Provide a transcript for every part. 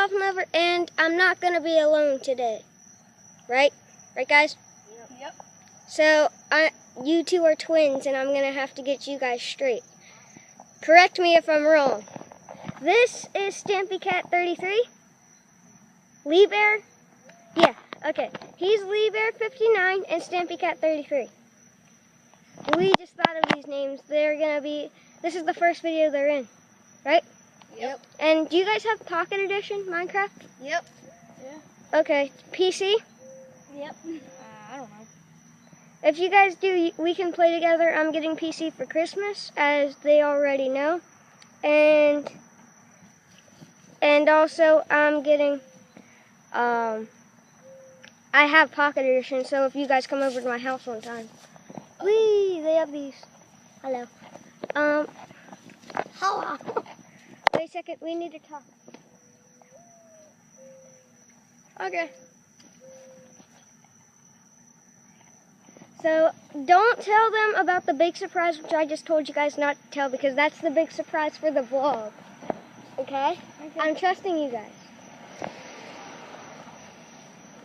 I've never, and I'm not going to be alone today. Right? Right, guys? Yep. So, you two are twins, and I'm going to have to get you guys straight. Correct me if I'm wrong. This is Stampy Cat 33. Lee Bear? Yeah, okay. He's Lee Bear 59 and Stampy Cat 33. We just thought of these names. They're going to be, this is the first video they're in, right? Yep. And do you guys have Pocket Edition Minecraft? Yep. Yeah. Okay, PC? Yep. I don't know. If you guys do, we can play together. I'm getting PC for Christmas, as they already know. And also, I'm getting, I have Pocket Edition, so if you guys come over to my house one time. Whee! They have these. Hello. Hello. Wait a second, we need to talk. Okay. So, don't tell them about the big surprise, which I just told you guys not to tell, because that's the big surprise for the vlog. Okay? I'm trusting you guys.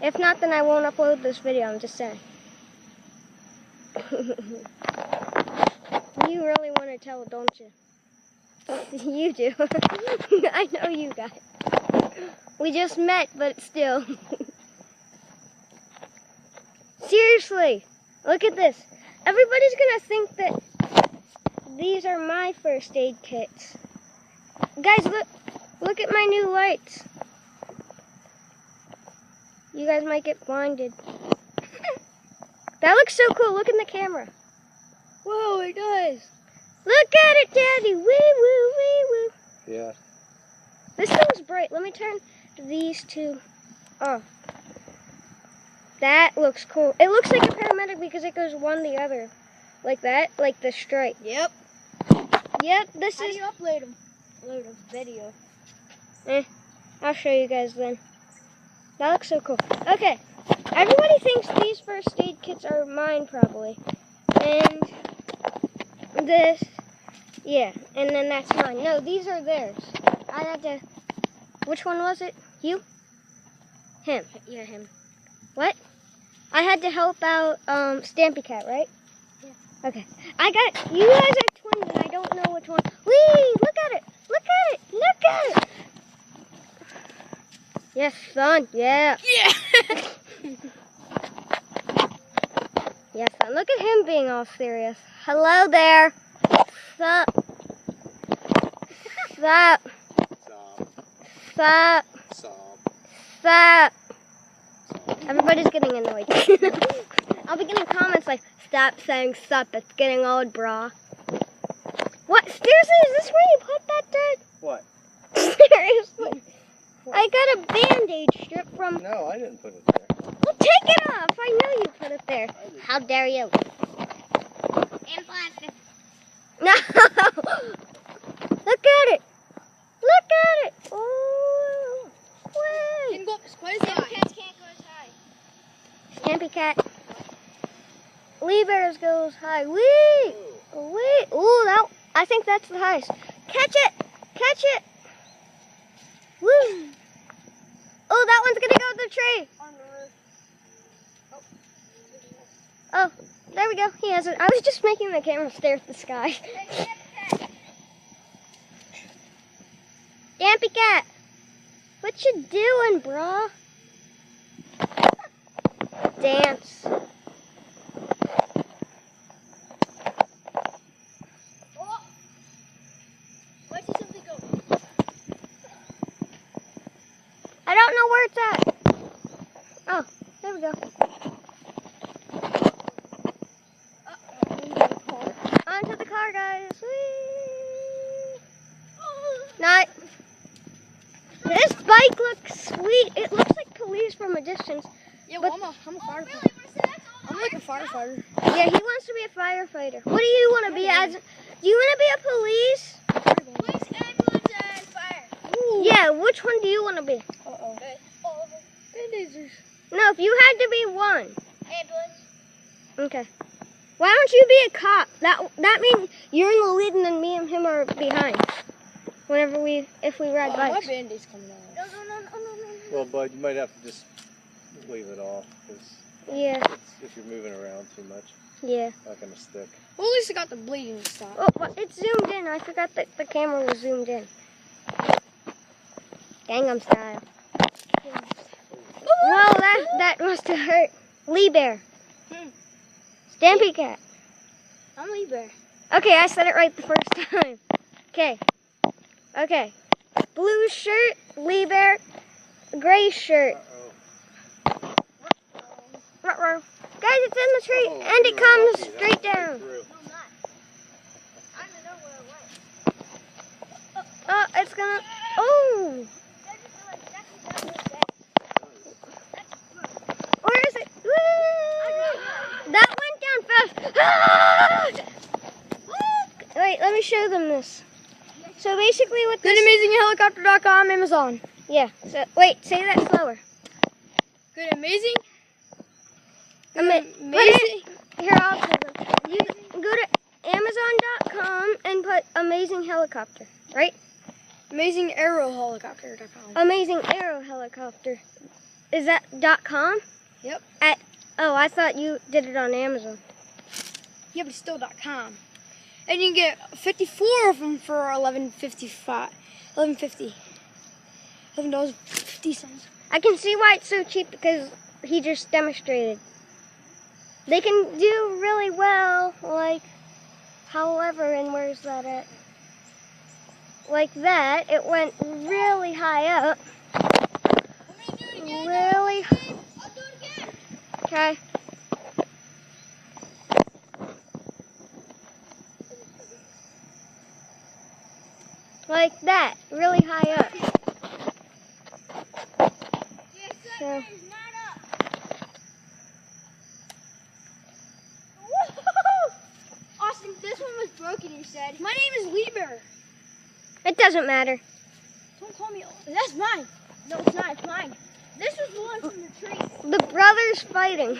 If not, then I won't upload this video, I'm just saying. You really want to tell, don't you? You do. I know you guys. We just met, but still. Seriously. Look at this. Everybody's going to think that these are my first aid kits. Guys, look at my new lights. You guys might get blinded. That looks so cool. Look in the camera. Whoa, it does. Look at it, Daddy. Wee woo, wee woo. Yeah. This thing's bright. Let me turn these two off. That looks cool. It looks like a paramedic because it goes one the other. Like that, like the stripe. Yep. Yep, this How is... do you upload them? Load a video. I'll show you guys then. That looks so cool. Okay, everybody thinks these first aid kits are mine probably. And this, yeah, and then that's mine. No, these are theirs. I had to, which one was it? You? Him. Yeah, him. What? I had to help out Stampy Cat, right? Yeah. Okay. You guys are twins and I don't know which one. Whee! Look at it! Look at it! Look at it! Yes, son. Yeah. Yeah. Yes, son. Look at him being all serious. Hello there. Sup? Sup? Sup? Sup? Everybody's getting annoyed. I'll be getting comments like, stop saying sup, it's getting old, brah. What? Seriously, is this where you put that, Dad? What? Seriously? I got a Band-Aid strip from... No, I didn't put it there. Well, take it off. I know you put it there. How dare you? And plastic. No! Look at it. Look at it. Oh, wait. Can go up quite as high. Cats can't go as high. Stampy Cat. Lee Bears goes high. Wee! Wee! Ooh, that, I think that's the highest. Catch it! Catch it! Woo! Oh, that one's gonna go in the tree. On the roof. Oh, there we go. He has it. I was just making the camera stare at the sky. Stampy Cat, what you doing, brah? Dance. Oh. Why did something go? I don't know where it's at. Oh, there we go. Onto the car, guys. Whee! Not. This bike looks sweet. It looks like police from a distance. Yeah, But- well, I'm a firefighter. I'm like a firefighter. Yeah, he wants to be a firefighter. What do you want to be as? Do you want to be a police? Police, ambulance, and fire. Yeah, which one do you want to be? Uh-oh. Bandages. No, if you had to be one. Ambulance. Okay. Why don't you be a cop? That means you're in the lead and then me and him are behind. if we ride My bikes. band-aid's coming out. No. Well, bud, you might have to just leave it off because Yeah, if you're moving around too much, yeah. it's not gonna stick. Well, at least I got the bleeding to stop. Oh, well, it's zoomed in. I forgot that the camera was zoomed in. Gangnam Style. Well, that must have hurt. Lee Bear. Stampy Cat. I'm Lee Bear. Okay, I said it right the first time. Okay. Blue shirt, Lee Bear. Gray shirt. Ruh-roh. Guys, it's in the tree, and it comes straight down. No, I'm not. I don't know where it went. Oh, it's gonna. Oh, where is it? Woo! That went down fast. Wait, let me show them this. So basically, what this? GoodAmazingHelicopter.com, Amazon. Yeah. So wait, say that slower. Good amazing. Amazing. Here, I'll tell them. You go to Amazon.com and put Amazing Helicopter, right? AmazingAeroHelicopter.com. Amazing Aero Helicopter. Is that .com? Yep. Oh, I thought you did it on Amazon. Yeah, but it's still .com. And you can get 54 of them for $11.55. $11.50. I can see why it's so cheap because he just demonstrated. They can do really well, like, however, and where's that at? Like that, it went really high up. Really? I'll do it again. Okay. Like that, really high up. Yes, So, sir. It's not up. Austin, this one was broken, you said. My name is Lee Bear. it doesn't matter. Don't call me. That's mine. No, it's not. It's mine. This was the one from the tree. The brothers fighting.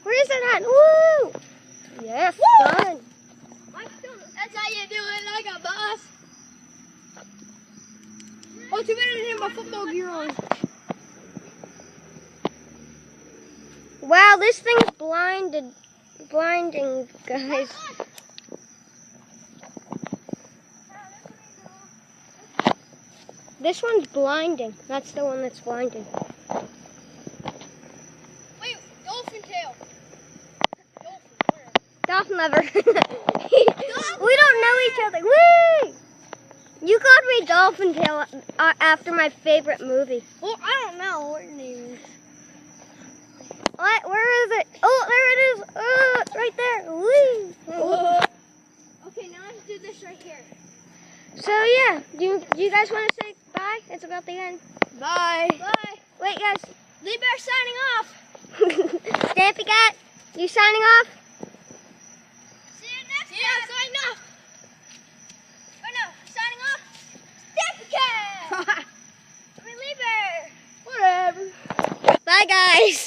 Where is it at? Woo! Yeah, fun. That's how you do it, like a boss. Oh, too bad I didn't have my football gear on. Wow, this thing's blinding, guys. This one's blinding. That's the one that's blinding. Wait, dolphin tail. Dolphin lover. We don't know each other. Woo! You called me Dolphin Tail after my favorite movie. Well, I don't know what your name is. What? Where is it? Oh, there it is. Oh, it's right there. Woo! Okay, now let's do this right here. So yeah, do you guys want to say bye? It's about the end. Bye. Bye. Wait, guys. Lee Bear signing off. Stampy Cat, you signing off? See you next time. Yeah, signing off. Oh no, signing off. Stampy Cat. I mean Lee Bear. Whatever. Bye, guys.